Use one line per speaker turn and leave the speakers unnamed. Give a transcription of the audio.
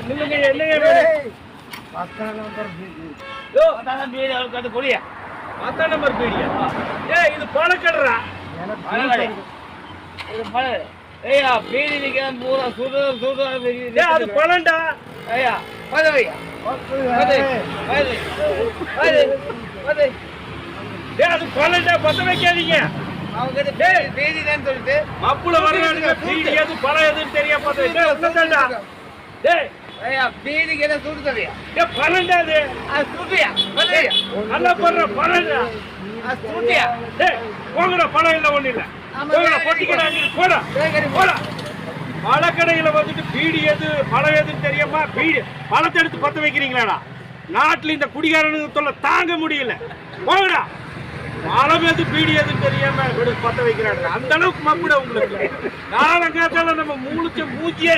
நில்லுங்க, என்னங்க வேணும்?
10 நம்பர் பீடி.
அதான் பீடி அவருக்கு அது கொடியா
10 நம்பர் பீடியா? ஏய், இது பழக்கடரா.
எனக்கு
பழக்கடை. இது பழ ஐயா பீடி நிற்க பூரா சுடு சுடு
ஏய், அது பழண்டா.
ஐயா பதவியா
ஏய், அது பழண்டா, பத்த வைக்காதீங்க.
அவங்க பீடி தான் சொல்லிட்டு
மாப்புல வர்றானுங்க, பீடி எது பழம் எதுன்னு தெரியாம பத்த வை. டேய், உட்கார்ந்தாண்டா. டேய்,
ஐயா பீடிக்கு என்ன சுடு தவியா
ஏய், பழண்டா அது.
அது சுட்டியா பதவியா
நல்லா பண்ற பழண்டா.
அது சுட்டியா
டேய், போங்கடா, பழம் இல்ல, ஒண்ணு இல்ல. போங்கடா, பொட்டிக்கடா, நீ போடா. போடா. பழக்கடையில வந்துட்டு பீடி எது பழம் எதுன்னு தெரியாம பீடி பழத்தை எடுத்து பத்த வைக்கிறீங்களாடா? நாட்டுல இந்த குடிகாரனுக்கு தொல்லை தாங்க முடியல. போங்கடா. பழம் எது பீடி எதுன்னு தெரியாம பத்த வைக்கிறாங்க. அந்த அளவுக்கு மப்புட உங்களுக்கு. காலங்காத்தால நம்ம மூச்சியே